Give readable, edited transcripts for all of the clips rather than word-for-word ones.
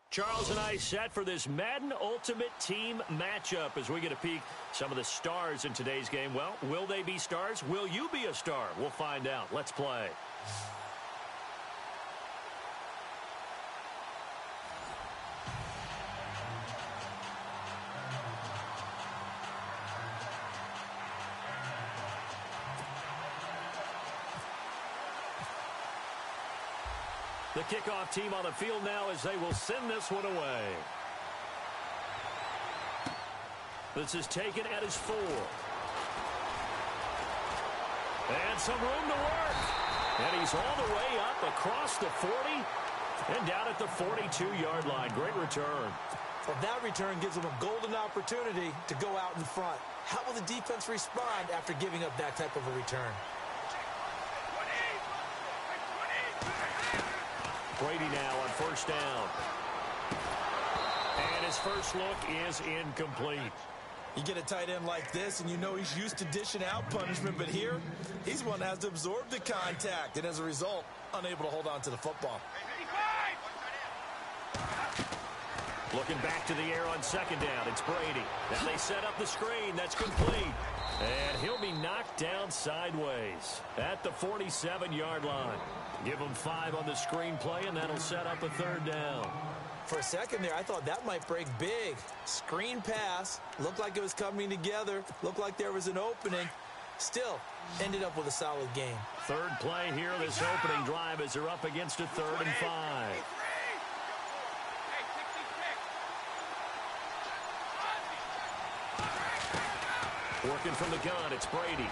Charles and I set for this Madden Ultimate Team matchup as we get a peek some of the stars in today's game. Well, will they be stars? Will you be a star? We'll find out. Let's play. The kickoff team on the field now as they will send this one away. This is taken at his 4. And some room to work. And he's all the way up across the 40 and down at the 42-yard line. Great return. Well, that return gives them a golden opportunity to go out in front. How will the defense respond after giving up that type of a return? Brady now on first down. And his first look is incomplete. You get a tight end like this, and you know he's used to dishing out punishment, but here, he's one that has to absorb the contact, and as a result, unable to hold on to the football. Looking back to the air on second down, it's Brady. Now they set up the screen. That's complete. And he'll be knocked down sideways at the 47-yard line. Give him 5 on the screen play, and that'll set up a third down. For a second there, I thought that might break big. Screen pass. Looked like it was coming together. Looked like there was an opening. Still, ended up with a solid game. Third play here, this opening drive as they're up against a 3rd and 5. Working from the gun, it's Brady.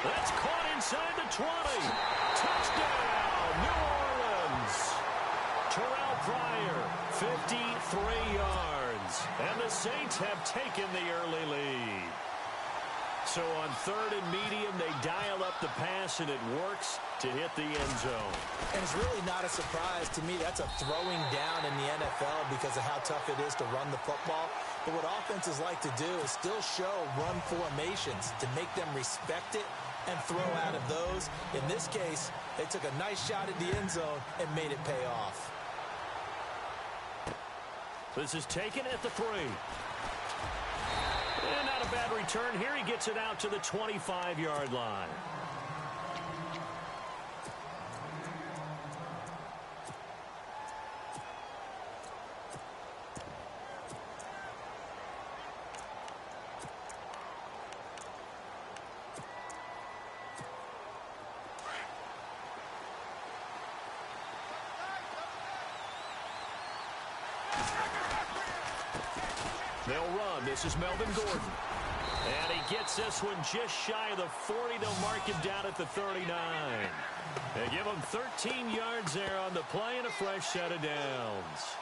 That's caught inside the 20. Touchdown, New Orleans. Terrell Pryor, 53 yards. And the Saints have taken the early lead. So on 3rd and medium, they dial up the pass, and it works to hit the end zone. And it's really not a surprise to me. That's a throwing down in the NFL because of how tough it is to run the football. But what offenses like to do is still show run formations to make them respect it and throw out of those. In this case, they took a nice shot at the end zone and made it pay off. This is taken at the 3. And not a bad return here. He gets it out to the 25-yard line. They'll run. This is Melvin Gordon. And he gets this one just shy of the 40. They'll mark him down at the 39. They give him 13 yards there on the play and a fresh set of downs.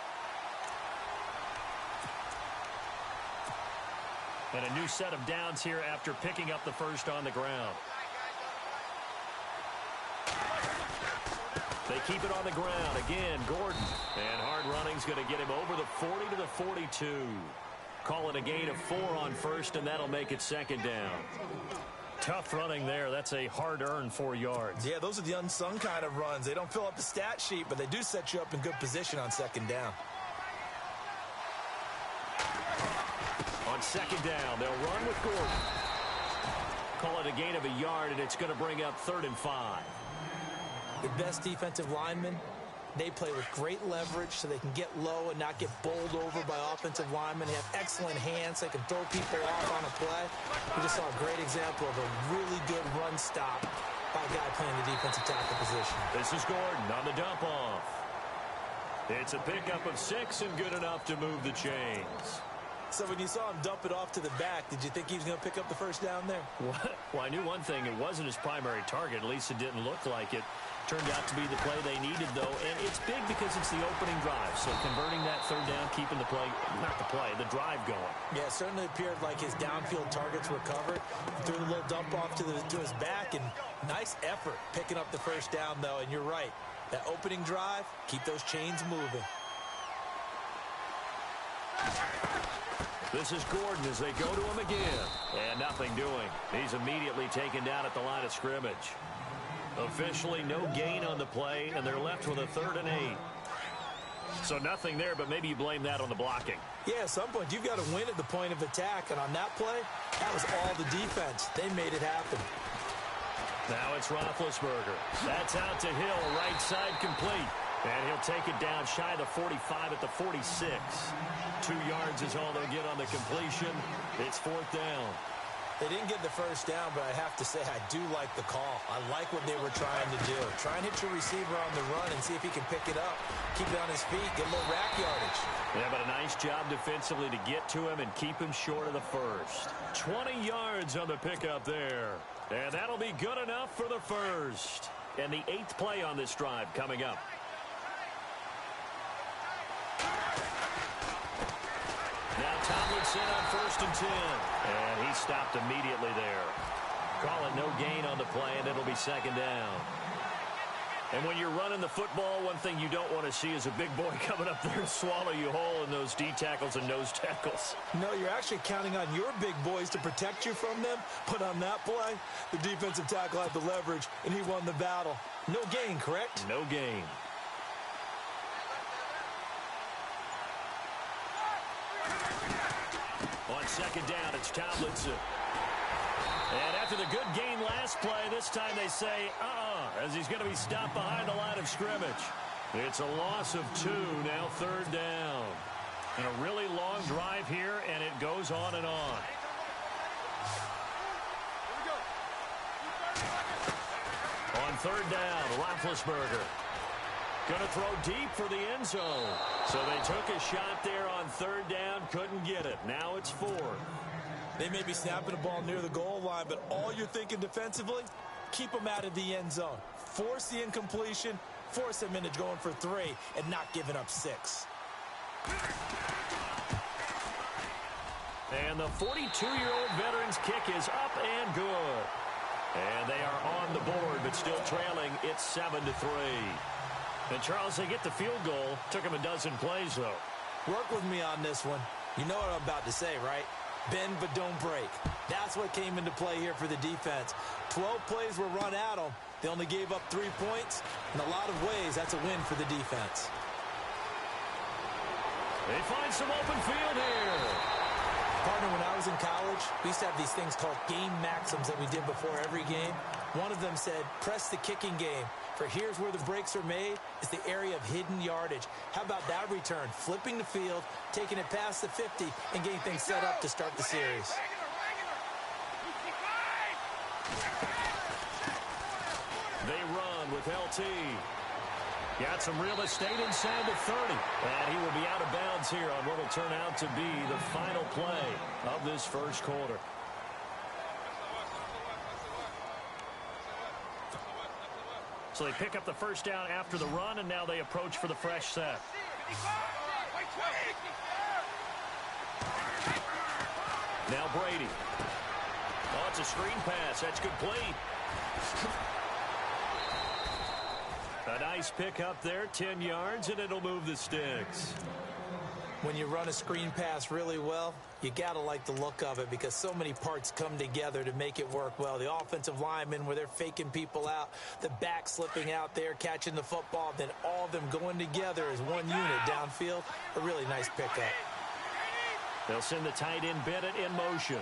And a new set of downs here after picking up the first on the ground. They keep it on the ground. Again, Gordon. And hard running's going to get him over the 40 to the 42. Call it a gain of 4 on first, and that'll make it second down. Tough running there. That's a hard-earned 4 yards. Yeah, those are the unsung kind of runs. They don't fill up the stat sheet, but they do set you up in good position on second down. On second down, they'll run with Gordon. Call it a gain of a yard, and it's going to bring up 3rd and 5. The best defensive linemen, they play with great leverage so they can get low and not get bowled over by offensive linemen. They have excellent hands. They can throw people off on a play. We just saw a great example of a really good run stop by a guy playing the defensive tackle position. This is Gordon on the dump off. It's a pickup of 6 and good enough to move the chains. So when you saw him dump it off to the back, did you think he was going to pick up the first down there? Well, I knew one thing. It wasn't his primary target. At least it didn't look like it. Turned out to be the play they needed, though, and it's big because it's the opening drive. So converting that 3rd down, keeping the play, not the play, the drive going. Yeah, it certainly appeared like his downfield targets were covered. Threw the little dump off to his back, and nice effort picking up the first down, though. And you're right, that opening drive, keep those chains moving. This is Gordon as they go to him again, and nothing doing. He's immediately taken down at the line of scrimmage. Officially no gain on the play, and they're left with a 3rd and 8. So nothing there, but maybe you blame that on the blocking. Yeah, at some point, you've got to win at the point of attack. And on that play, that was all the defense. They made it happen. Now it's Roethlisberger. That's out to Hill, right side complete. And he'll take it down shy of the 45 at the 46. 2 yards is all they'll get on the completion. It's 4th down. They didn't get the first down, but I have to say I do like the call. I like what they were trying to do. Try and hit your receiver on the run and see if he can pick it up. Keep it on his feet, get a little rack yardage. Yeah, but a nice job defensively to get to him and keep him short of the first. 20 yards on the pickup there. And that'll be good enough for the first. And the 8th play on this drive coming up. Now Tomlinson on 1st and 10. And he stopped immediately there. Call it no gain on the play, and it'll be 2nd down. And when you're running the football, one thing you don't want to see is a big boy coming up there and swallow you whole in those D tackles and nose tackles. No, you're actually counting on your big boys to protect you from them. But on that play, the defensive tackle had the leverage, and he won the battle. No gain, correct? No gain. On 2nd down, it's Tomlinson. And after the good game last play, this time they say, as he's going to be stopped behind the line of scrimmage. It's a loss of 2, now 3rd down. And a really long drive here, and it goes on and on. On 3rd down, Roethlisberger. Going to throw deep for the end zone. So they took a shot there on 3rd down, couldn't get it. Now it's 4th. They may be snapping the ball near the goal line, but all you're thinking defensively, keep them out of the end zone. Force the incompletion, force them into going for 3, and not giving up 6. And the 42-year-old veteran's kick is up and good. And they are on the board, but still trailing. It's 7-3. And, Charles, they get the field goal. Took them a dozen plays, though. Work with me on this one. You know what I'm about to say, right? Bend but don't break. That's what came into play here for the defense. 12 plays were run at them. They only gave up 3 points. In a lot of ways, that's a win for the defense. They find some open field here. Partner, when I was in college, we used to have these things called game maxims that we did before every game. One of them said, press the kicking game. For here's where the breaks are made, is the area of hidden yardage. How about that return? Flipping the field, taking it past the 50, and getting things set up to start the series. They run with LT. Got some real estate inside the 30. And he will be out of bounds here on what will turn out to be the final play of this first quarter. So they pick up the first down after the run, and now they approach for the fresh set. Now Brady. Oh, it's a screen pass. That's complete. A nice pick up there, 10 yards, and it'll move the sticks. When you run a screen pass really well, you got to like the look of it because so many parts come together to make it work well. The offensive linemen where they're faking people out, the back slipping out there, catching the football, then all of them going together as one unit downfield. A really nice pickup. They'll send the tight end Bennett in motion.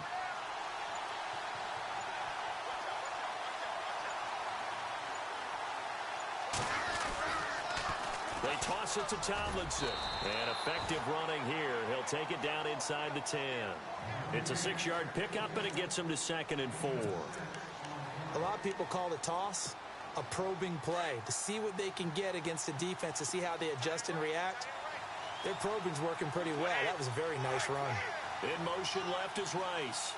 They toss it to Tomlinson. And effective running here. He'll take it down inside the 10. It's a 6-yard pickup, and it gets him to 2nd and 4. A lot of people call the toss a probing play to see what they can get against the defense, to see how they adjust and react. Their probing's working pretty well. That was a very nice run. In motion left is Rice.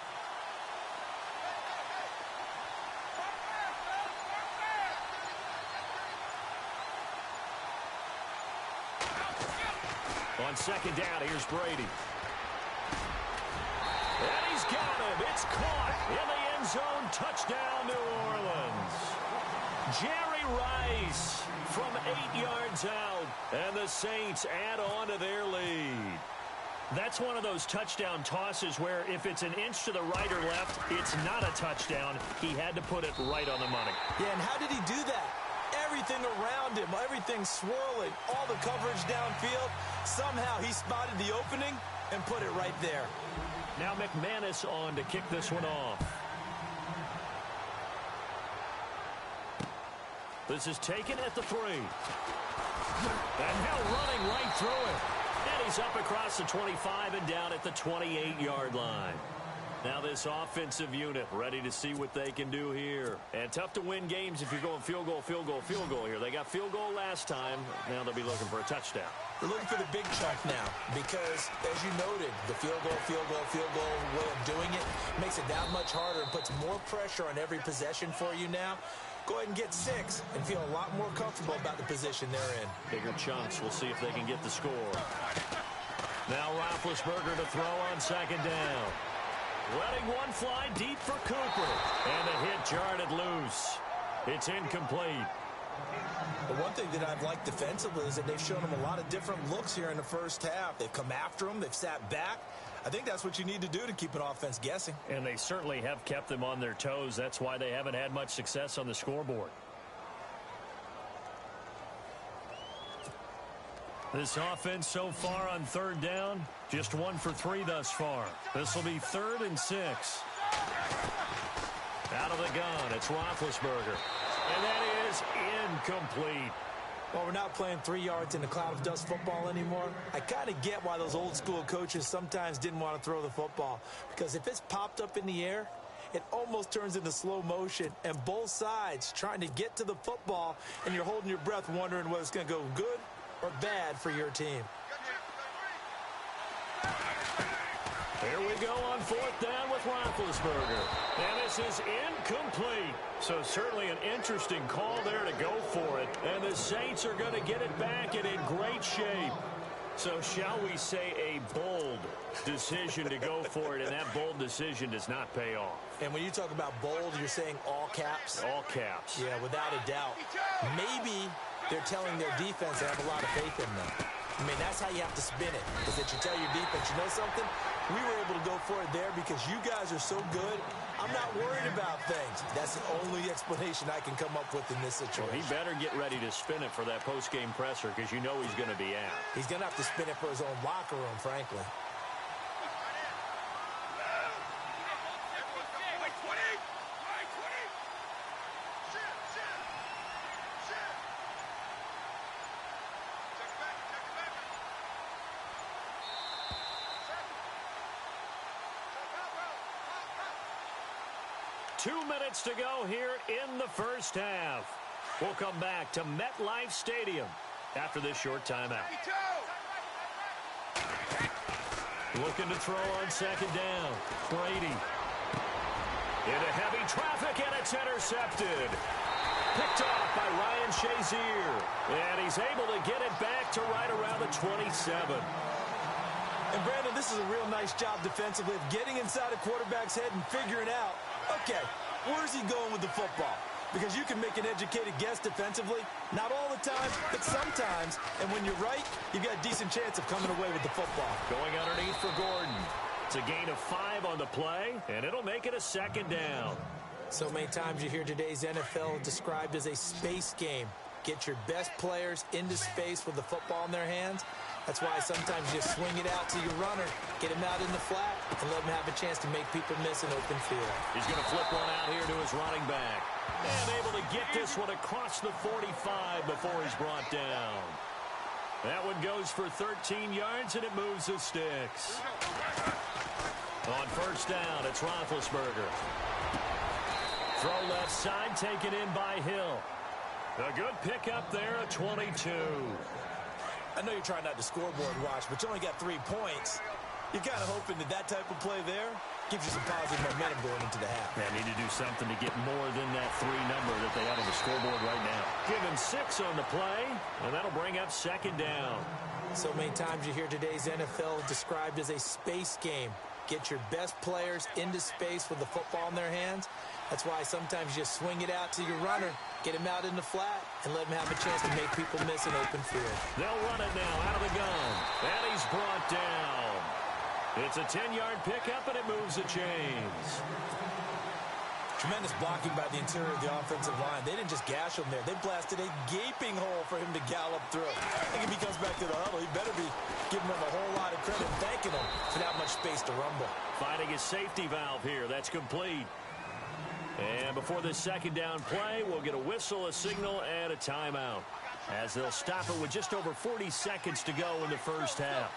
On 2nd down, here's Brady. And he's got him. It's caught in the end zone. Touchdown, New Orleans. Jerry Rice from 8 yards out. And the Saints add on to their lead. That's one of those touchdown tosses where if it's an inch to the right or left, it's not a touchdown. He had to put it right on the money. Yeah, and how did he do that? everything around him, everything swirling, all the coverage downfield. Somehow he spotted the opening and put it right there. Now McManus on to kick this one off. This is taken at the 3. And now running right through it. And he's up across the 25 and down at the 28-yard line. Now this offensive unit ready to see what they can do here. And tough to win games if you're going field goal, field goal, field goal here. They got field goal last time. Now they'll be looking for a touchdown. They're looking for the big chunk now because, as you noted, the field goal way of doing it makes it that much harder and puts more pressure on every possession for you now. Go ahead and get 6 and feel a lot more comfortable about the position they're in. Bigger chunks. We'll see if they can get the score. Now Roethlisberger to throw on second down. Letting one fly deep for Cooper. And the hit jarred it loose. It's incomplete. The one thing that I've liked defensively is that they've shown him a lot of different looks here in the first half. They've come after him. They've sat back. I think that's what you need to do to keep an offense guessing. And they certainly have kept them on their toes. That's why they haven't had much success on the scoreboard. This offense so far on third down, just 1 for 3 thus far. This will be 3rd and 6. Out of the gun, it's Roethlisberger. And that is incomplete. Well, we're not playing 3 yards in a cloud of dust football anymore. I kind of get why those old school coaches sometimes didn't want to throw the football. Because if it's popped up in the air, it almost turns into slow motion. And both sides trying to get to the football, and you're holding your breath wondering whether it's going to go good or bad for your team. Here we go on 4th down with Roethlisberger. And this is incomplete. So certainly an interesting call there to go for it. And the Saints are going to get it back and in great shape. So shall we say a bold decision to go for it, and that bold decision does not pay off. And when you talk about bold, you're saying all caps? All caps. Yeah, without a doubt. Maybe they're telling their defense they have a lot of faith in them. I mean, that's how you have to spin it, is that you tell your defense, you know something? We were able to go for it there because you guys are so good. I'm not worried about things. That's the only explanation I can come up with in this situation. Well, he better get ready to spin it for that post-game presser because you know he's going to be out. He's going to have to spin it for his own locker room, frankly. 2 minutes to go here in the first half. We'll come back to MetLife Stadium after this short timeout. Looking to throw on second down. Brady. Into heavy traffic, and it's intercepted. Picked off by Ryan Shazier. And he's able to get it back to right around the 27. And, Brandon, this is a real nice job defensively of getting inside a quarterback's head and figuring out, okay, where's he going with the football? Because you can make an educated guess defensively. Not all the time, but sometimes. And when you're right, you've got a decent chance of coming away with the football. Going underneath for Gordon. It's a gain of 5 on the play, and it'll make it a second down. So many times you hear today's NFL described as a space game. Get your best players into space with the football in their hands. That's why sometimes you swing it out to your runner, get him out in the flat, and let him have a chance to make people miss an open field. He's going to flip one out here to his running back. And able to get this one across the 45 before he's brought down. That one goes for 13 yards, and it moves the sticks. On first down, it's Roethlisberger. Throw left side, taken in by Hill. A good pickup there, a 22. I know you're trying not to scoreboard watch, but you only got 3 points. You're kind of hoping that that type of play there gives you some positive momentum going into the half. They need to do something to get more than that 3 number that they have on the scoreboard right now. Give him 6 on the play, and that'll bring up second down. So many times you hear today's NFL described as a space game. Get your best players into space with the football in their hands. That's why sometimes you swing it out to your runner, get him out in the flat, and let him have a chance to make people miss an open field. They'll run it now out of the gun. And he's brought down. It's a 10-yard pickup, and it moves the chains. Tremendous blocking by the interior of the offensive line. They didn't just gash him there. They blasted a gaping hole for him to gallop through. I think if he comes back to the huddle, he better be giving them a whole lot of credit and thanking them for that much space to rumble. Finding his safety valve here. That's complete. And before this second down play, we'll get a whistle, a signal, and a timeout, as they'll stop it with just over 40 seconds to go in the first half.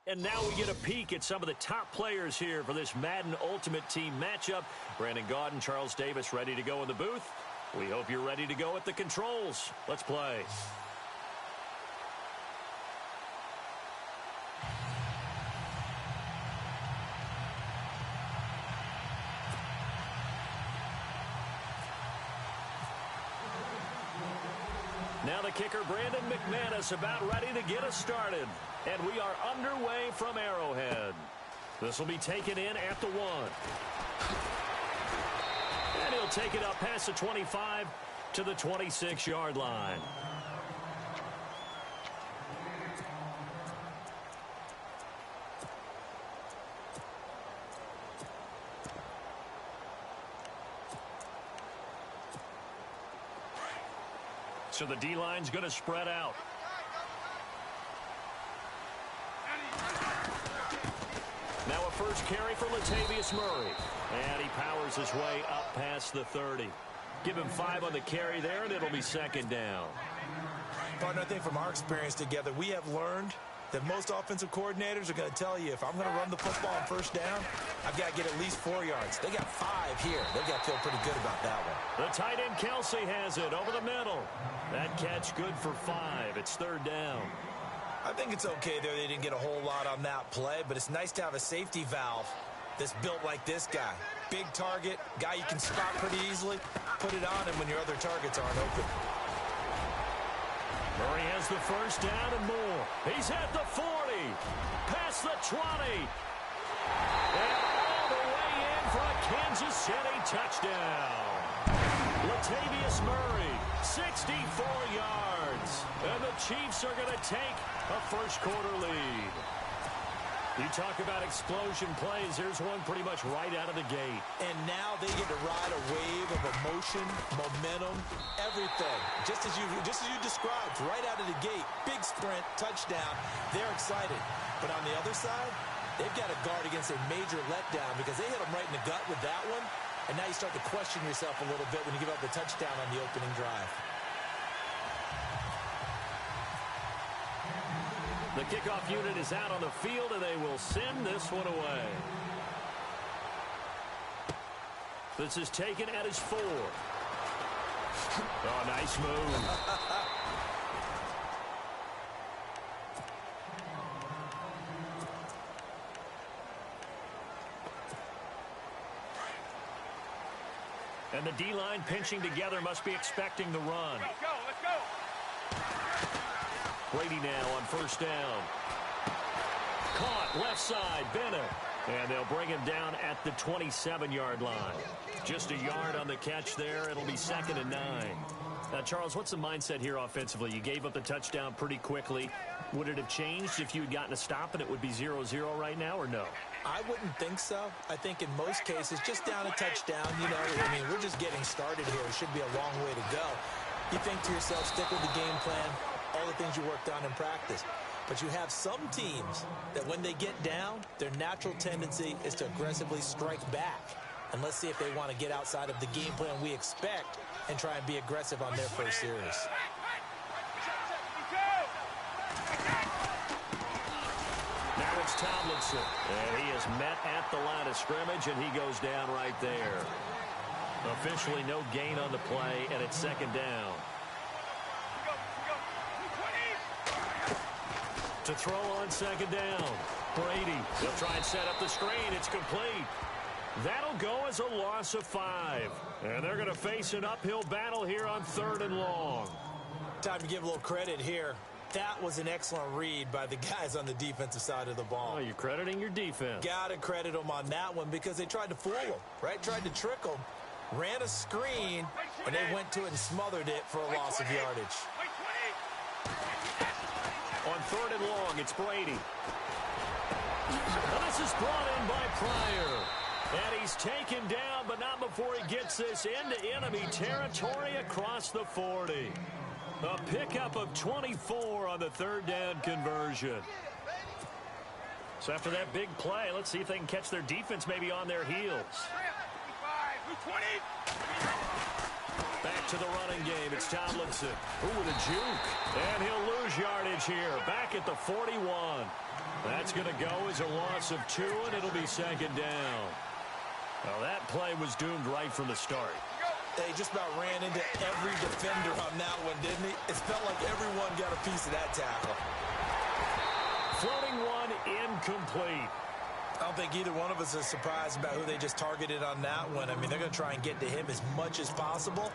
And now we get a peek at some of the top players here for this Madden Ultimate Team matchup. Brandon Gaudin, Charles Davis ready to go in the booth. We hope you're ready to go at the controls. Let's play. Now the kicker, Brandon McManus, about ready to get us started. And we are underway from Arrowhead. This will be taken in at the 1. And he'll take it up past the 25 to the 26-yard line. So the D-line's going to spread out. Now a first carry for Latavius Murray. And he powers his way up past the 30. Give him 5 on the carry there, and it'll be second down. Partner, I think from our experience together, we have learned that most offensive coordinators are going to tell you, if I'm going to run the football on first down, I've got to get at least 4 yards. They got 5 here. They've got to feel pretty good about that one. The tight end Kelsey has it over the middle. That catch good for 5. It's third down. I think it's okay there. They didn't get a whole lot on that play, but it's nice to have a safety valve that's built like this guy. Big target, guy you can spot pretty easily. Put it on him when your other targets aren't open. Murray has the first down and more. He's at the 40, past the 20, and all the way in for a Kansas City touchdown. Latavius Murray, 64 yards, and the Chiefs are going to take a first-quarter lead. You talk about explosion plays. Here's one pretty much right out of the gate. And now they get to ride a wave of emotion, momentum, everything. Just as you described, right out of the gate. Big sprint, touchdown. They're excited. But on the other side, they've got to guard against a major letdown because they hit them right in the gut with that one. And now you start to question yourself a little bit when you give up the touchdown on the opening drive. The kickoff unit is out on the field, and they will send this one away. This is taken at his 4. Oh, nice move. And the D-line pinching together must be expecting the run. Let's go. Brady now on first down. Caught left side, Bennett. And they'll bring him down at the 27-yard line. Just a yard on the catch there. It'll be 2nd and 9. Now, Charles, what's the mindset here offensively? You gave up the touchdown pretty quickly. Would it have changed if you had gotten a stop and it would be 0-0 right now, or no? I wouldn't think so. I think in most cases, just down a touchdown, I mean, we're just getting started here. It should be a long way to go. You think to yourself, stick with the game plan, all the things you worked on in practice. But you have some teams that when they get down, their natural tendency is to aggressively strike back. And let's see if they want to get outside of the game plan we expect and try and be aggressive on their first series. Now it's Tomlinson. And he is met at the line of scrimmage, and he goes down right there. Officially no gain on the play, and it's 2nd down. To throw on 2nd down. Brady. They'll try and set up the screen. It's complete. That'll go as a loss of 5. And they're going to face an uphill battle here on 3rd and long. Time to give a little credit here. That was an excellent read by the guys on the defensive side of the ball. Oh, you're crediting your defense. Got to credit them on that one because they tried to fool them, right? Tried to trick them, ran a screen, and they went to it and smothered it for a loss of yardage. On 3rd and long, it's Brady. And this is brought in by Pryor. And he's taken down, but not before he gets this into enemy territory across the 40. A pickup of 24 on the 3rd down conversion. So after that big play, let's see if they can catch their defense maybe on their heels. Back to the running game. It's Tomlinson. Ooh, with a juke. And he'll lose yardage here. Back at the 41. That's going to go as a loss of 2, and it'll be 2nd down. Well, that play was doomed right from the start. They just about ran into every defender on that one, didn't he? It felt like everyone got a piece of that tackle. Floating one, incomplete. I don't think either one of us is surprised about who they just targeted on that one. I mean, they're going to try and get to him as much as possible.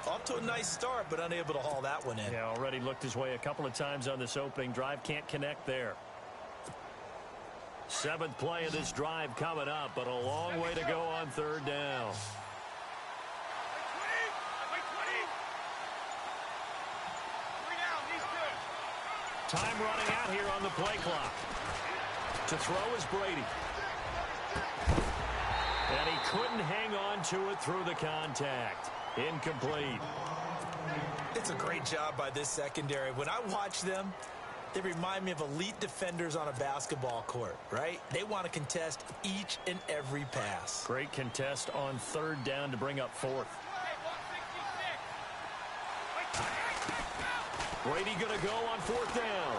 Off to a nice start, but unable to haul that one in. Yeah, already looked his way a couple of times on this opening drive. Can't connect there. 7th play of this drive coming up, but a long way to go on 3rd down. Time running out here on the play clock. To throw is Brady. And he couldn't hang on to it through the contact. Incomplete. It's a great job by this secondary. When I watch them, they remind me of elite defenders on a basketball court, right? They want to contest each and every pass. Great contest on 3rd down to bring up 4th. Brady going to go on 4th down.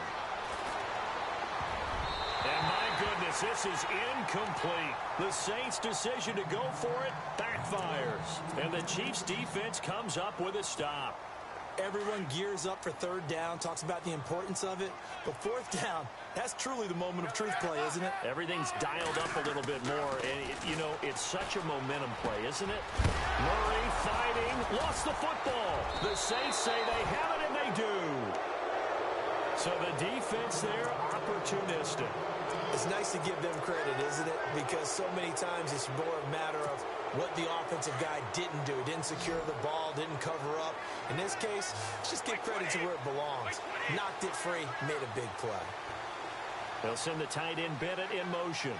And my goodness, this is incomplete. The Saints' decision to go for it backfires. And the Chiefs' defense comes up with a stop. Everyone gears up for 3rd down, talks about the importance of it. But 4th down, that's truly the moment of truth play, isn't it? Everything's dialed up a little bit more. And, it's such a momentum play, isn't it? Murray fighting, lost the football. The Saints say they have it, and they do. So the defense there, opportunistic. It's nice to give them credit, isn't it? Because so many times it's more a matter of what the offensive guy didn't do. Didn't secure the ball, didn't cover up. In this case, just give credit to where it belongs. Knocked it free, made a big play. They'll send the tight end Bennett in motion.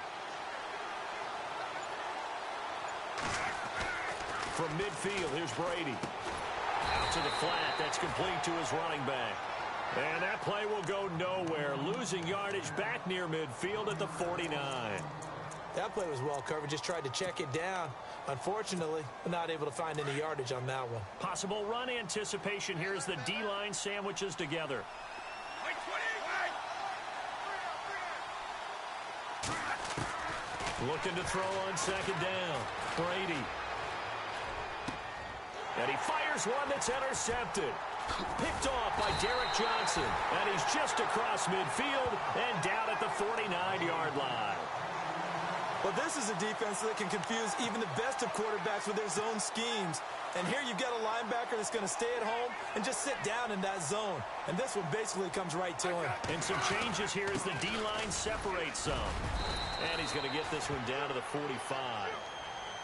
From midfield, here's Brady. Out to the flat, that's complete to his running back. And that play will go nowhere. Losing yardage back near midfield at the 49. That play was well covered. Just tried to check it down. Unfortunately, not able to find any yardage on that one. Possible run anticipation here as the D-line sandwiches together. Looking to throw on 2nd down. Brady. And he fires one that's intercepted. Picked off by Derek Johnson. And he's just across midfield and down at the 49-yard line. Well, this is a defense that can confuse even the best of quarterbacks with their zone schemes. And here you've got a linebacker that's going to stay at home and just sit down in that zone. And this one basically comes right to him. And some changes here as the D-line separates some. And he's going to get this one down to the 45.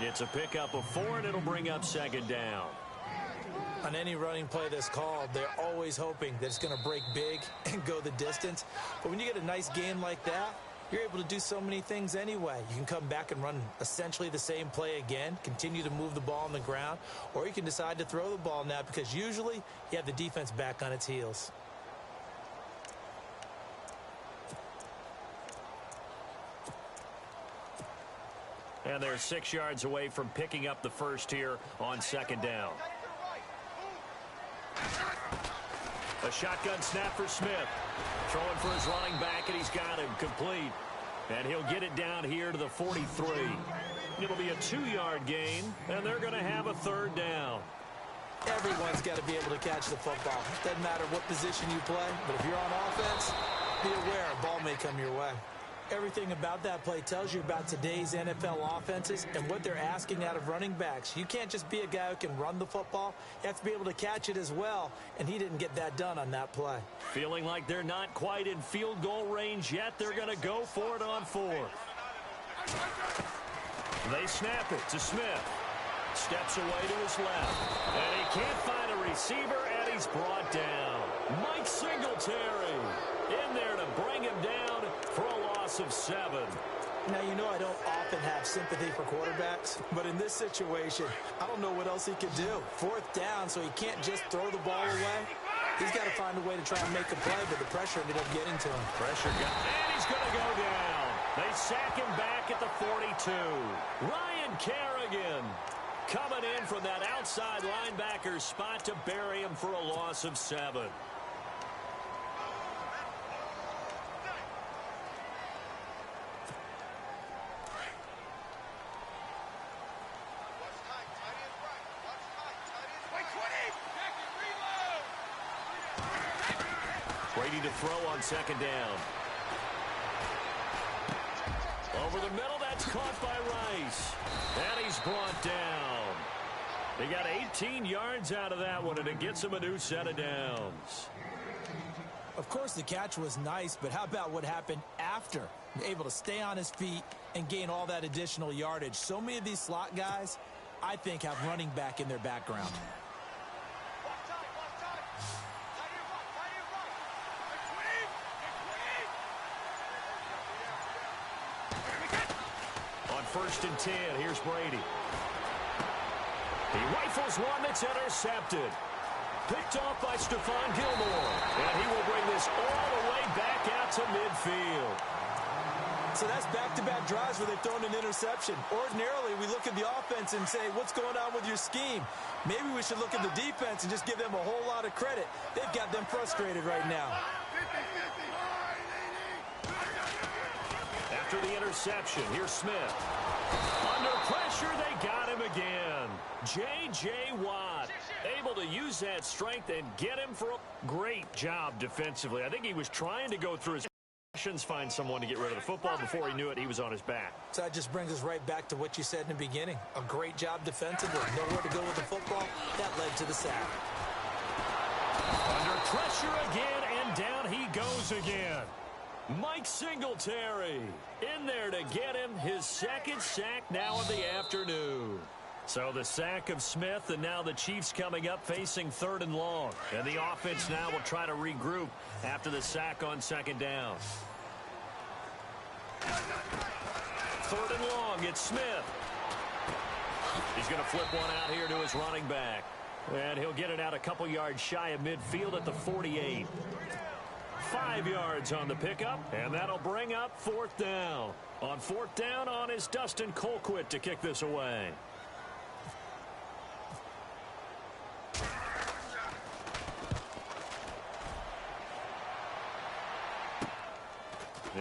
It's a pickup of 4, and it'll bring up second down. On any running play that's called, they're always hoping that it's going to break big and go the distance. But when you get a nice gain like that, you're able to do so many things anyway. You can come back and run essentially the same play again, continue to move the ball on the ground, or you can decide to throw the ball now because usually you have the defense back on its heels. And they're 6 yards away from picking up the first here on second down. A shotgun snap for Smith. Throwing for his running back, and he's got him complete. And he'll get it down here to the 43. It'll be a 2-yard gain, and they're going to have a third down. Everyone's got to be able to catch the football. Doesn't matter what position you play, but if you're on offense, be aware a ball may come your way. Everything about that play tells you about today's NFL offenses and what they're asking out of running backs. You can't just be a guy who can run the football. You have to be able to catch it as well, and he didn't get that done on that play. Feeling like they're not quite in field goal range yet. They're going to go for it on 4th. They snap it to Smith. Steps away to his left. And he can't find a receiver, and he's brought down. Mike Singletary in there to bring him down for a loss of 7. Now, you know I don't often have sympathy for quarterbacks, but in this situation, I don't know what else he could do. 4th down, so he can't just throw the ball away. He's got to find a way to try and make a play, but the pressure ended up getting to him. Pressure got, and he's going to go down. They sack him back at the 42. Ryan Kerrigan coming in from that outside linebacker spot to bury him for a loss of 7. Ready to throw on second down. Over the middle, that's caught by Rice. And he's brought down. They got 18 yards out of that one, and it gets him a new set of downs. Of course, the catch was nice, but how about what happened after? Able to stay on his feet and gain all that additional yardage. So many of these slot guys, I think, have running back in their background. On 1st and 10, here's Brady. He rifles one that's intercepted. Picked off by Stephon Gilmore. And he will bring this all the way back out to midfield. So that's back-to-back drives where they've thrown an interception. Ordinarily, we look at the offense and say, what's going on with your scheme? Maybe we should look at the defense and just give them a whole lot of credit. They've got them frustrated right now. After the interception, here's Smith. Under pressure, they got him again. J.J. Watt able to use that strength and get him for a great job defensively. I think he was trying to go through his actions, find someone to get rid of the football. Before he knew it, he was on his back. So that just brings us right back to what you said in the beginning. A great job defensively. Nowhere to go with the football. That led to the sack. Under pressure again, and down he goes again. Mike Singletary in there to get him his 2nd sack now of the afternoon. So the sack of Smith, and now the Chiefs coming up facing 3rd and long. And the offense now will try to regroup after the sack on 2nd down. 3rd and long, it's Smith. He's going to flip one out here to his running back. And he'll get it out a couple yards shy of midfield at the 48. 5 yards on the pickup, and that'll bring up 4th down. On 4th down on is Dustin Colquitt to kick this away.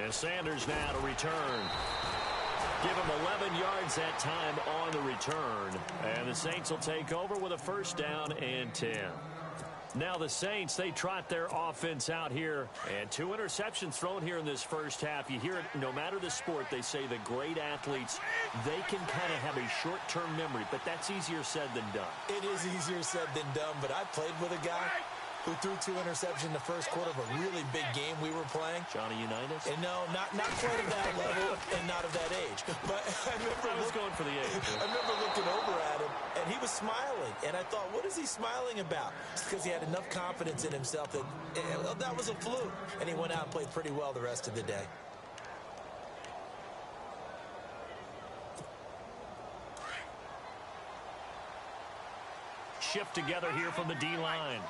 And Sanders now to return. Give him 11 yards that time on the return. And the Saints will take over with a 1st down and 10. Now the Saints, they trot their offense out here. And 2 interceptions thrown here in this first half. You hear it, no matter the sport, they say the great athletes, they can kind of have a short-term memory, but that's easier said than done. It is easier said than done, but I played with a guy who threw 2 interceptions in the first quarter of a really big game we were playing. Johnny Unitas? And no, not quite at that level and not of that age. But I was going for the age. I remember looking over at him, and he was smiling. And I thought, what is he smiling about? It's because he had enough confidence in himself that that was a fluke. And he went out and played pretty well the rest of the day. Shift together here from the D-line.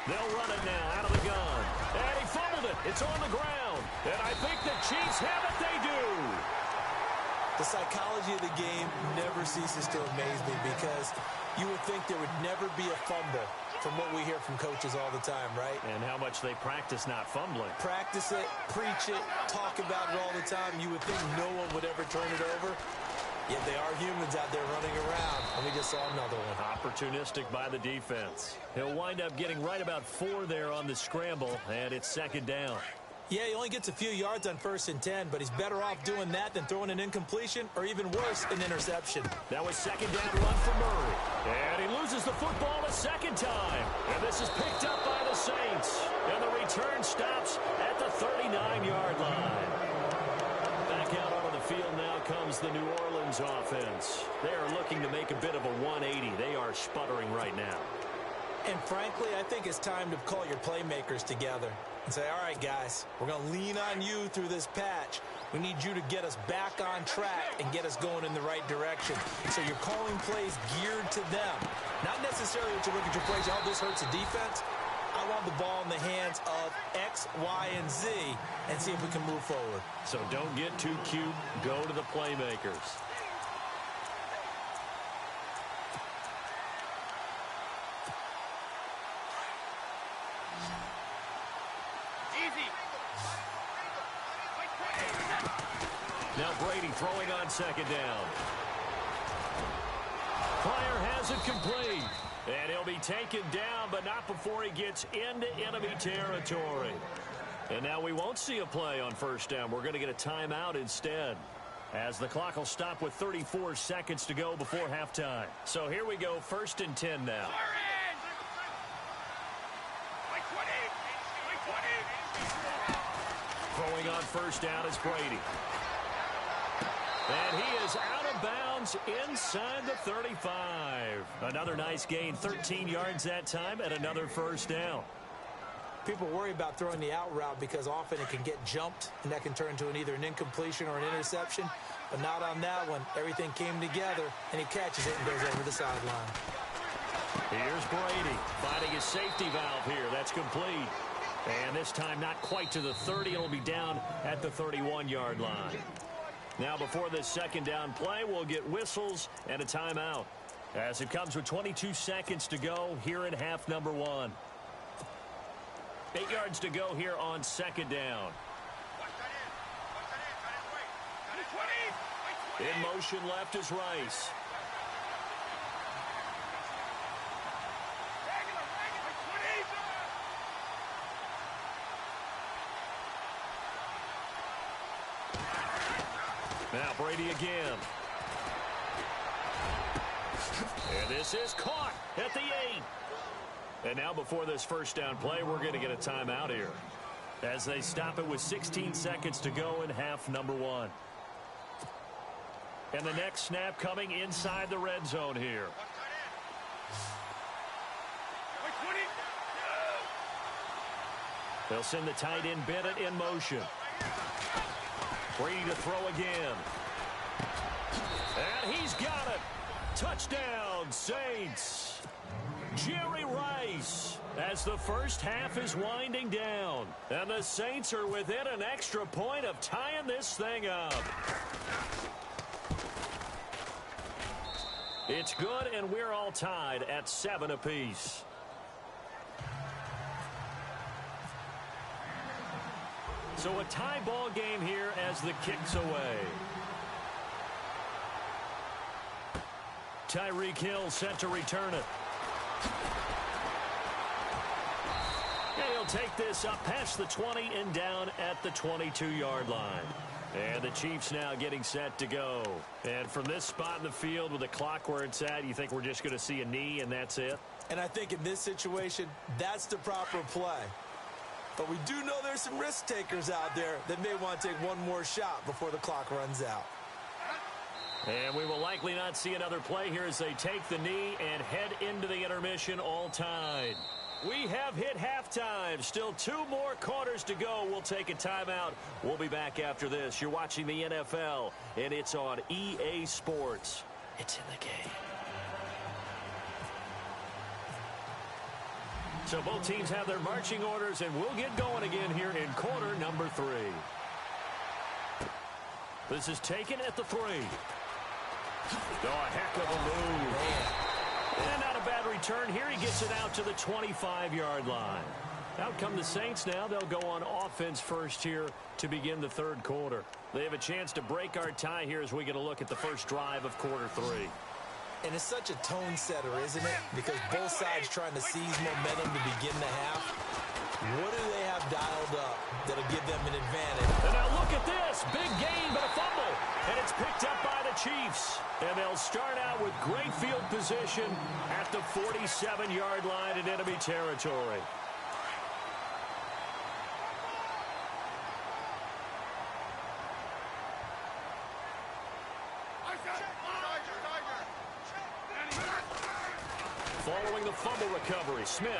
They'll run it now out of the gun. And he fumbled it. It's on the ground. And I think the Chiefs have it. They do. The psychology of the game never ceases to amaze me because you would think there would never be a fumble from what we hear from coaches all the time, right? And how much they practice not fumbling. Practice it, preach it, talk about it all the time. You would think no one would ever turn it over. Yet they are humans out there running around, and we just saw another one. Opportunistic by the defense. He'll wind up getting right about 4 there on the scramble, and it's 2nd down. Yeah, he only gets a few yards on 1st and 10, but he's better off doing that than throwing an incompletion or even worse, an interception. That was 2nd down run for Murray. And he loses the football a 2nd time. And this is picked up by the Saints. And the return stops at the 39-yard line. Back out onto the field now comes the New Orleans offense. They are looking to make a bit of a 180. They are sputtering right now. And frankly, I think it's time to call your playmakers together and say, all right, guys, we're going to lean on you through this patch. We need you to get us back on track and get us going in the right direction. So you're calling plays geared to them. Not necessarily that you look at your plays, oh, this hurts the defense. I want the ball in the hands of X, Y, and Z and see if we can move forward. So don't get too cute. Go to the playmakers. Now Brady throwing on 2nd down. Pryor has it complete. And he'll be taken down, but not before he gets into enemy territory. And now we won't see a play on 1st down. We're going to get a timeout instead, as the clock will stop with 34 seconds to go before halftime. So here we go, 1st and 10 now. Throwing on 1st down is Brady. And he is out of bounds inside the 35. Another nice gain, 13 yards that time, and another 1st down. People worry about throwing the out route because often it can get jumped, and that can turn into either an incompletion or an interception. But not on that one. Everything came together, and he catches it and goes over the sideline. Here's Brady finding his safety valve here. That's complete. And this time not quite to the 30. It'll be down at the 31-yard line. Now before this 2nd down play, we'll get whistles and a timeout, as it comes with 22 seconds to go here in half number 1. 8 yards to go here on 2nd down. In motion left is Rice. Now Brady again. And this is caught at the 8. And now before this 1st down play, we're going to get a timeout here, as they stop it with 16 seconds to go in half number 1. And the next snap coming inside the red zone here. They'll send the tight end Bennett in motion. Brady to throw again. And he's got it. Touchdown, Saints. Jerry Rice, as the first half is winding down. And the Saints are within an extra point of tying this thing up. It's good, and we're all tied at 7 apiece. So a tie ball game here as the kick's away. Tyreek Hill set to return it. And he'll take this up past the 20 and down at the 22-yard line. And the Chiefs now getting set to go. And from this spot in the field with the clock where it's at, you think we're just going to see a knee and that's it? And I think in this situation, that's the proper play. But we do know there's some risk takers out there that may want to take one more shot before the clock runs out. And we will likely not see another play here as they take the knee and head into the intermission all tied. We have hit halftime. Still 2 more quarters to go. We'll take a timeout. We'll be back after this. You're watching the NFL, and it's on EA Sports. It's in the game. So both teams have their marching orders, and we'll get going again here in quarter number 3. This is taken at the 3. Oh, a heck of a move. And not a bad return here. He gets it out to the 25-yard line. Out come the Saints now. They'll go on offense first here to begin the third quarter. They have a chance to break our tie here as we get a look at the first drive of quarter 3. And it's such a tone setter, isn't it? Because both sides trying to seize momentum to begin the half. What do they have dialed up that'll give them an advantage? And now look at this. Big gain, but a fumble. And it's picked up by the Chiefs. And they'll start out with great field position at the 47-yard line in enemy territory. Following the fumble recovery, Smith.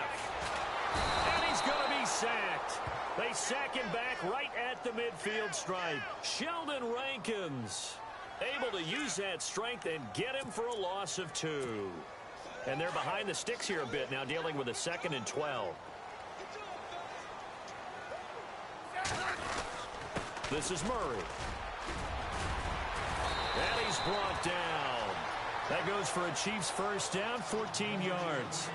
And he's going to be sacked. They sack him back right at the midfield stripe. Sheldon Rankins able to use that strength and get him for a loss of 2. And they're behind the sticks here a bit now, dealing with a 2nd and 12. This is Murray. And he's brought down. That goes for a Chiefs first down, 14 yards.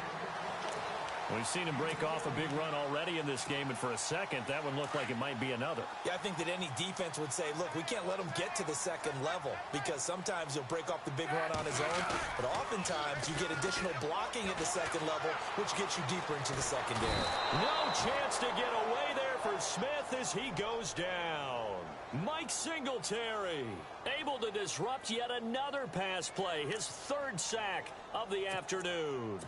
We've seen him break off a big run already in this game, and for a second, that one looked like it might be another. Yeah, I think that any defense would say, look, we can't let him get to the second level because sometimes he'll break off the big run on his own, but oftentimes you get additional blocking at the second level, which gets you deeper into the secondary. No chance to get away there for Smith as he goes down. Mike Singletary able to disrupt yet another pass play, his 3rd sack of the afternoon.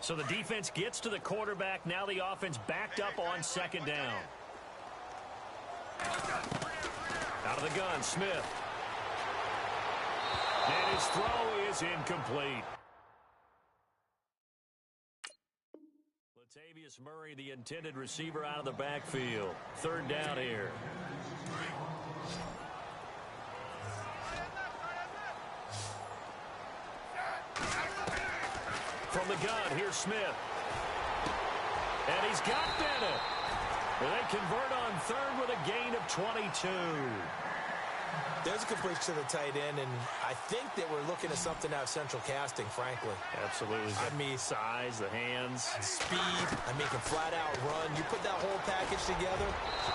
So the defense gets to the quarterback. Now the offense backed up on 2nd down. Out of the gun, Smith. And his throw is incomplete. Latavius Murray, the intended receiver, out of the backfield. 3rd down here. From the gun, here's Smith. And he's got Bennett. They convert on 3rd with a gain of 22. There's a completion to the tight end, and I think that we're looking at something out of central casting, frankly. Absolutely. I mean, size, the hands. Speed. I mean, can flat out run. You put that whole package together,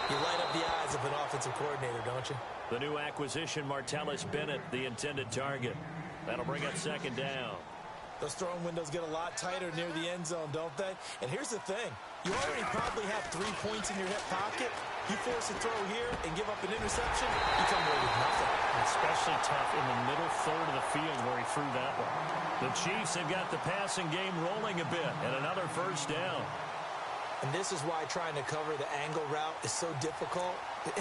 you light up the eyes of an offensive coordinator, don't you? The new acquisition, Martellus Bennett, the intended target. That'll bring up 2nd down. Those throwing windows get a lot tighter near the end zone, don't they? And here's the thing. You already probably have 3 points in your hip pocket. You force a throw here and give up an interception, you come away with nothing. Especially tough in the middle 3rd of the field where he threw that one. The Chiefs have got the passing game rolling a bit, and another 1st down. And this is why trying to cover the angle route is so difficult.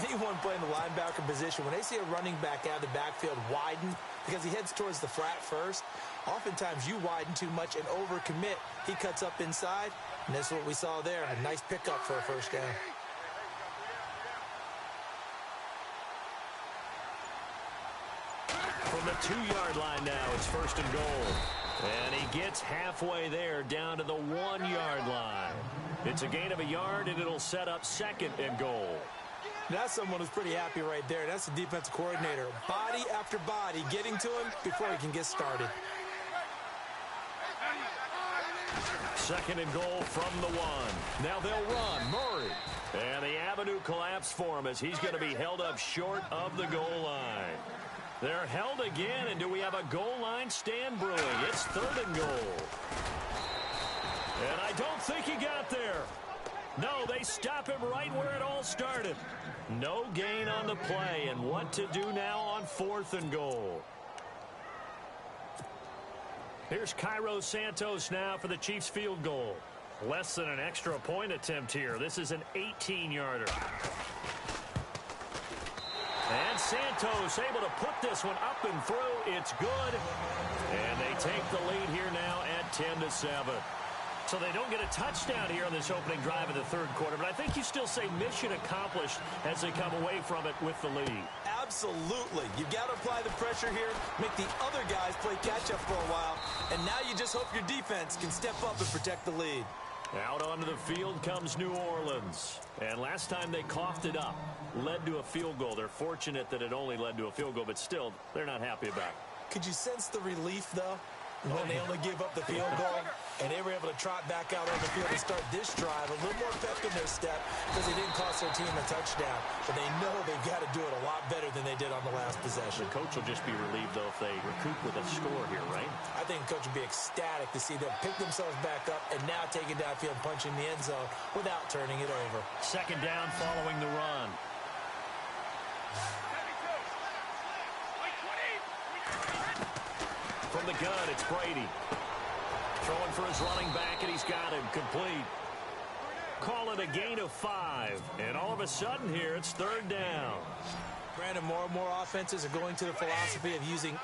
Anyone playing the linebacker position, when they see a running back out of the backfield widen because he heads towards the flat first, oftentimes you widen too much and overcommit. He cuts up inside, and that's what we saw there. A nice pickup for a 1st down. From the 2-yard line now, it's 1st and goal. And he gets halfway there down to the 1-yard line. It's a gain of a yard, and it'll set up 2nd and goal. That's someone who's pretty happy right there. That's the defensive coordinator. Body after body getting to him before he can get started. 2nd and goal from the 1. Now they'll run. Murray. And the avenue collapsed for him as he's going to be held up short of the goal line. They're held again, and do we have a goal line stand brewing? It's 3rd and goal. And I don't think he got there. No, they stop him right where it all started. No gain on the play, and what to do now on 4th and goal. Here's Cairo Santos now for the Chiefs field goal. Less than an extra point attempt here. This is an 18-yarder. And Santos able to put this one up and through. It's good. And they take the lead here now at 10-7. So they don't get a touchdown here on this opening drive of the third quarter, but I think you still say mission accomplished as they come away from it with the lead. Absolutely. You've got to apply the pressure here, make the other guys play catch-up for a while, and now you just hope your defense can step up and protect the lead. Out onto the field comes New Orleans. And last time they coughed it up, led to a field goal. They're fortunate that it only led to a field goal, but still, they're not happy about it. Could you sense the relief, though? When they only gave up the field goal, and they were able to trot back out on the field and start this drive, a little more pep in their step because they didn't cost their team a touchdown. But they know they've got to do it a lot better than they did on the last possession. The coach will just be relieved, though, if they recoup with a score here, right? I think the coach will be ecstatic to see them pick themselves back up and now take it downfield, punching the end zone without turning it over. Second down following the run. From the gun, it's Brady. Throwing for his running back, and he's got him complete. Call it a gain of 5. And all of a sudden here, it's third down. Brandon, more and more offenses are going to the philosophy of using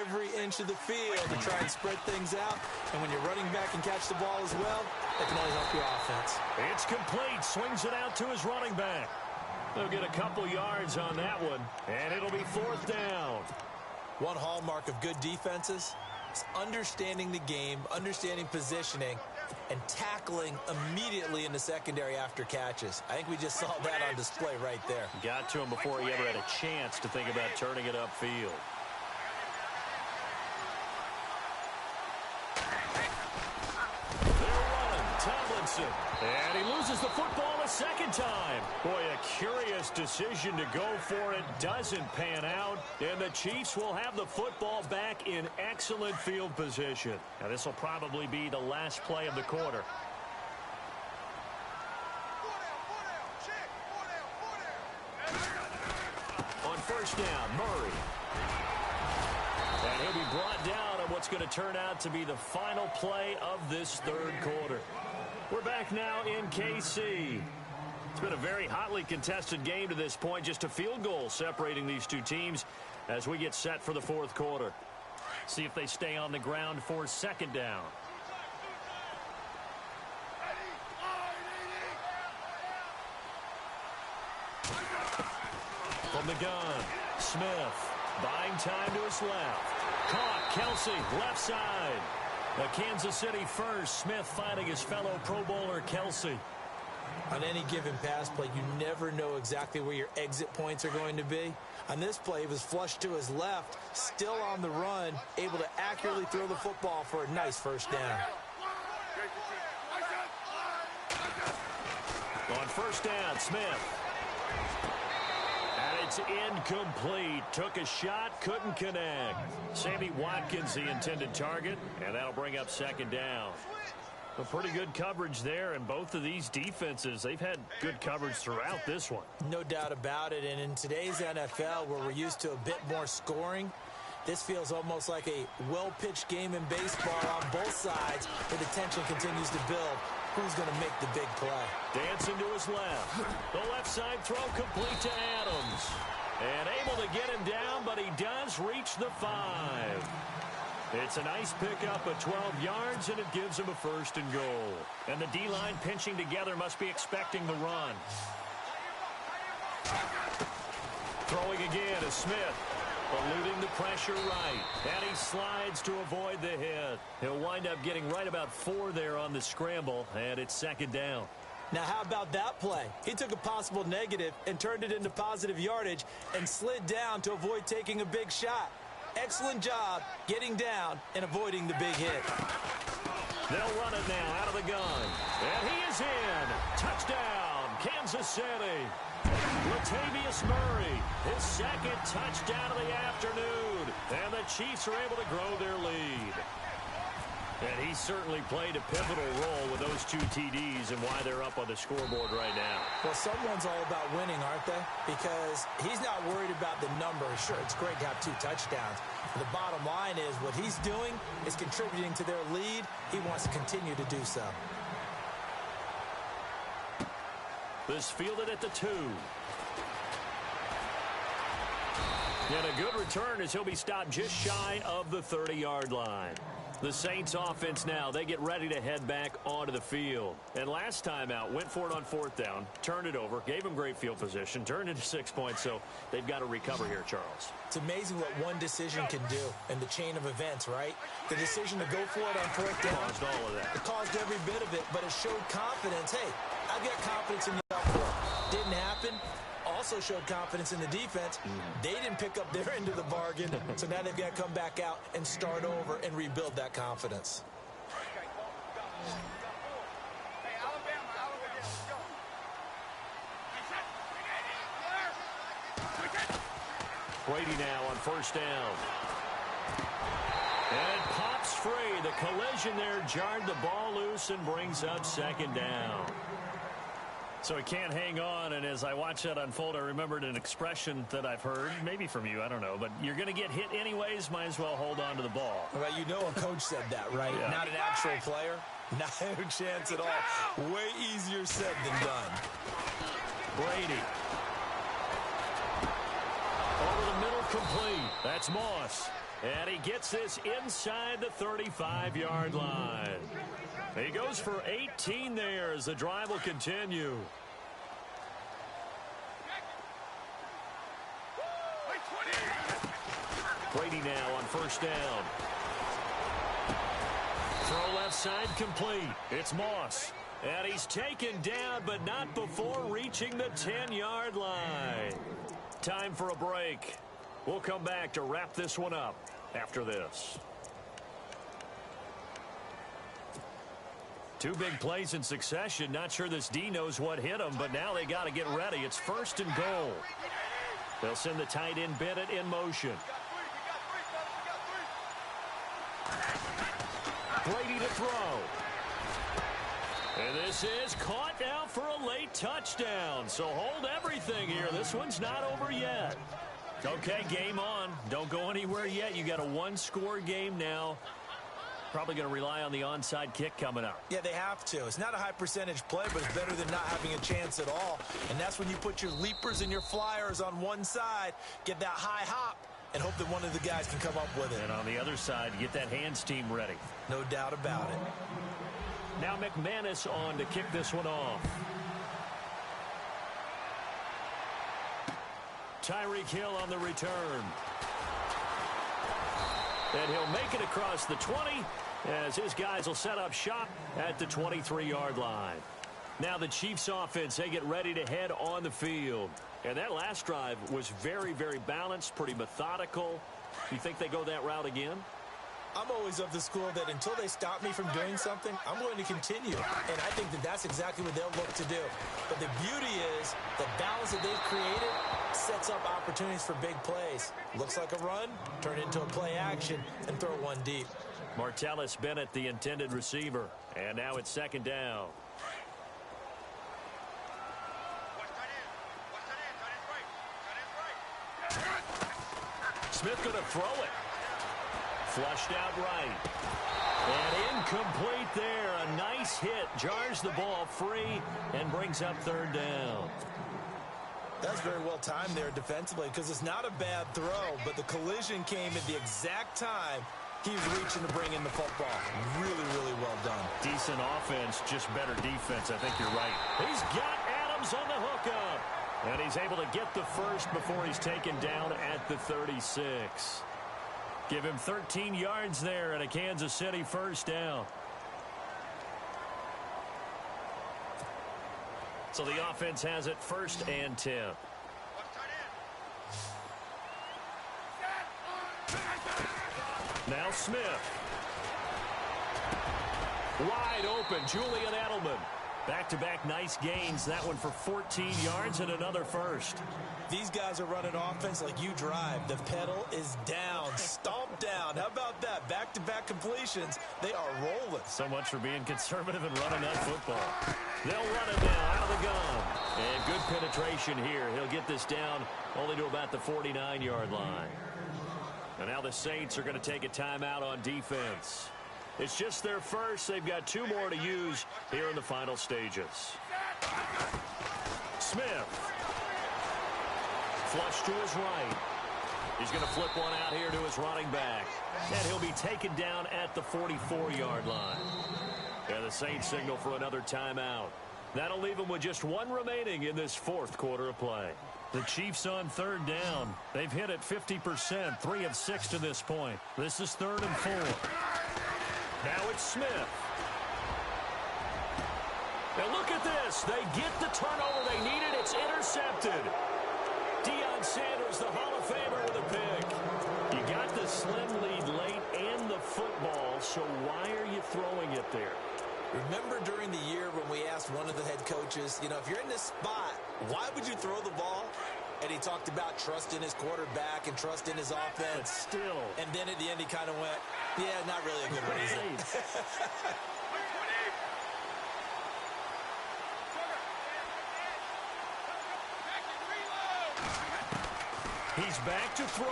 every inch of the field to try and spread things out. And when you're running back and catch the ball as well, that can only help your offense. It's complete. Swings it out to his running back. They'll get a couple yards on that one, and it'll be fourth down. One hallmark of good defenses is understanding the game, understanding positioning, and tackling immediately in the secondary after catches. I think we just saw that on display right there. Got to him before he ever had a chance to think about turning it upfield. They're running. Tomlinson. And he loses the football a second time. Boy, a curious decision to go for it. Doesn't pan out. And the Chiefs will have the football back in excellent field position. Now, this will probably be the last play of the quarter. On first down, Murray. And he'll be brought down on what's going to turn out to be the final play of this third quarter. We're back now in KC. It's been a very hotly contested game to this point. Just a field goal separating these two teams as we get set for the fourth quarter. See if they stay on the ground for second down. From the gun, Smith. Buying time to his left. Caught, Kelsey, left side. The Kansas City first. Smith finding his fellow Pro Bowler, Kelsey. On any given pass play, you never know exactly where your exit points are going to be. On this play, he was flushed to his left, still on the run, able to accurately throw the football for a nice first down. On first down, Smith. And it's incomplete. Took a shot, couldn't connect. Sammy Watkins, the intended target, and that'll bring up second down. A pretty good coverage there, and both of these defenses, they've had good coverage throughout this one. No doubt about it, and in today's NFL, where we're used to a bit more scoring, this feels almost like a well-pitched game in baseball on both sides, where the tension continues to build. Who's going to make the big play? Dancing to his left. The left side throw complete to Adams. And able to get him down, but he does reach the 5. It's a nice pickup of 12 yards, and it gives him a first and goal. And the D-line pinching together must be expecting the run. Throwing again is Smith, eluding the pressure right. And he slides to avoid the hit. He'll wind up getting right about 4 there on the scramble, and it's second down. Now, how about that play? He took a possible negative and turned it into positive yardage and slid down to avoid taking a big shot. Excellent job getting down and avoiding the big hit. They'll run it now out of the gun. And he is in. Touchdown, Kansas City. Latavius Murray, his second touchdown of the afternoon. And the Chiefs are able to grow their lead. And he certainly played a pivotal role with those 2 TDs and why they're up on the scoreboard right now. Well, someone's all about winning, aren't they? Because he's not worried about the numbers. Sure, it's great to have 2 touchdowns. But the bottom line is what he's doing is contributing to their lead. He wants to continue to do so. This fielded at the 2. And a good return as he'll be stopped just shy of the 30-yard line. The Saints offense now, they get ready to head back onto the field. And last time out, went for it on 4th down, turned it over, gave him great field position, turned into 6 points, so they've got to recover here, Charles. It's amazing what one decision can do in the chain of events, right? The decision to go for it on 4th down. Caused all of that. It caused every bit of it, but it showed confidence. Hey, I've got confidence in you up for it. Didn't happen. Also showed confidence in the defense. They didn't pick up their end of the bargain, so now they've got to come back out and start over and rebuild that confidence. Brady now on 1st down. And it pops free. The collision there jarred the ball loose and brings up 2nd down. So he can't hang on, and as I watch that unfold, I remembered an expression that I've heard, maybe from you, I don't know, but you're going to get hit anyways, might as well hold on to the ball. Well, you know a coach said that, right? Yeah. Not an actual player. Not a chance at all. Way easier said than done. Brady. Over the middle, complete. That's Moss. And he gets this inside the 35-yard line. He goes for 18 there as the drive will continue. Brady now on 1st down. Throw left side complete. It's Moss. And he's taken down, but not before reaching the 10-yard line. Time for a break. We'll come back to wrap this one up after this. 2 big plays in succession. Not sure this D knows what hit him, but now they got to get ready. It's 1st and goal. They'll send the tight end Bennett in motion. Brady to throw. And this is caught now for a late touchdown. So hold everything here. This one's not over yet. Okay, game on. Don't go anywhere yet. You got a 1-score game now. Probably going to rely on the onside kick coming up. Yeah, they have to. It's not a high percentage play, but it's better than not having a chance at all. And that's when you put your leapers and your flyers on one side, get that high hop, and hope that one of the guys can come up with it. And on the other side, get that hands team ready. No doubt about it. Now McManus on to kick this one off. Tyreek Hill on the return. And he'll make it across the 20 as his guys will set up shop at the 23-yard line. Now the Chiefs offense, they get ready to head on the field. And that last drive was very, very balanced, pretty methodical. You think they go that route again? I'm always of the school that until they stop me from doing something, I'm going to continue. And I think that that's exactly what they'll look to do. But the beauty is the balance that they've created sets up opportunities for big plays. Looks like a run, turn it into a play action, and throw one deep. Martellus Bennett, the intended receiver. And now it's 2nd down. Smith going to throw it. Flushed out right. And incomplete there. A nice hit. Jars the ball free and brings up 3rd down. That's very well timed there defensively because it's not a bad throw, but the collision came at the exact time he was reaching to bring in the football. Really, really well done. Decent offense, just better defense. I think you're right. He's got Adams on the hookup. And he's able to get the first before he's taken down at the 36. Give him 13 yards there and a Kansas City 1st down. So the offense has it 1st and 10. Now Smith. Wide open, Julian Edelman. Back-to-back nice gains. That one for 14 yards and another first. These guys are running offense like you drive. The pedal is down, stomped down. How about that? Back-to-back completions. They are rolling. So much for being conservative and running that football. They'll run it now out of the gun. And good penetration here. He'll get this down only to about the 49-yard line. And now the Saints are going to take a timeout on defense. It's just their first. They've got 2 more to use here in the final stages. Smith. Flush to his right. He's going to flip one out here to his running back. And he'll be taken down at the 44-yard line. And the Saints signal for another timeout. That'll leave them with just 1 remaining in this 4th quarter of play. The Chiefs on 3rd down. They've hit it 50%, 3 of 6 to this point. This is 3rd and 4. Now it's Smith. Now look at this. They get the turnover they needed. It's intercepted. Deion Sanders, the Hall of Famer, with a pick. You got the slim lead late and the football, so why are you throwing it there? Remember during the year when we asked one of the head coaches, if you're in this spot, why would you throw the ball? And he talked about trust in his quarterback and trust in his offense. But still. And then at the end he kind of went, yeah, not really a good reason. He's back to throw.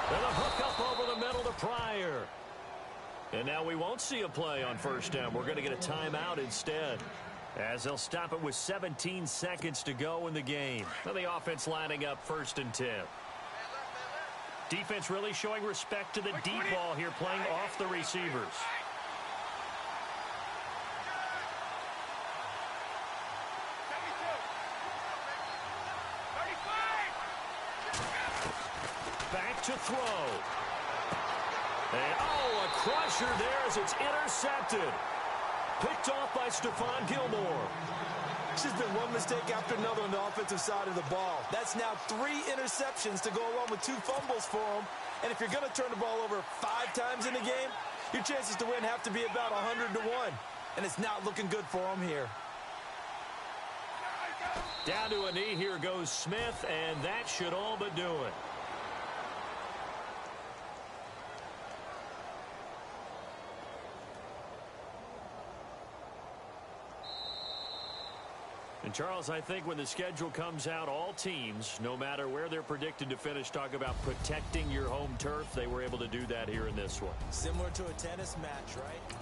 And a hook up over the middle to Pryor. And now we won't see a play on 1st down. We're going to get a timeout instead, as they'll stop it with 17 seconds to go in the game. And the offense lining up 1st and 10. Defense really showing respect to the deep ball here, playing off the receivers. Back to throw. And, a crusher there as it's intercepted. Picked off by Stephon Gilmore. It's just been one mistake after another on the offensive side of the ball. That's now 3 interceptions to go along with 2 fumbles for him. And if you're going to turn the ball over 5 times in the game, your chances to win have to be about 100 to 1. And it's not looking good for him here. Down to a knee, here goes Smith, and that should all but do it. And, Charles, I think when the schedule comes out, all teams, no matter where they're predicted to finish, talk about protecting your home turf. They were able to do that here in this one. Similar to a tennis match, right?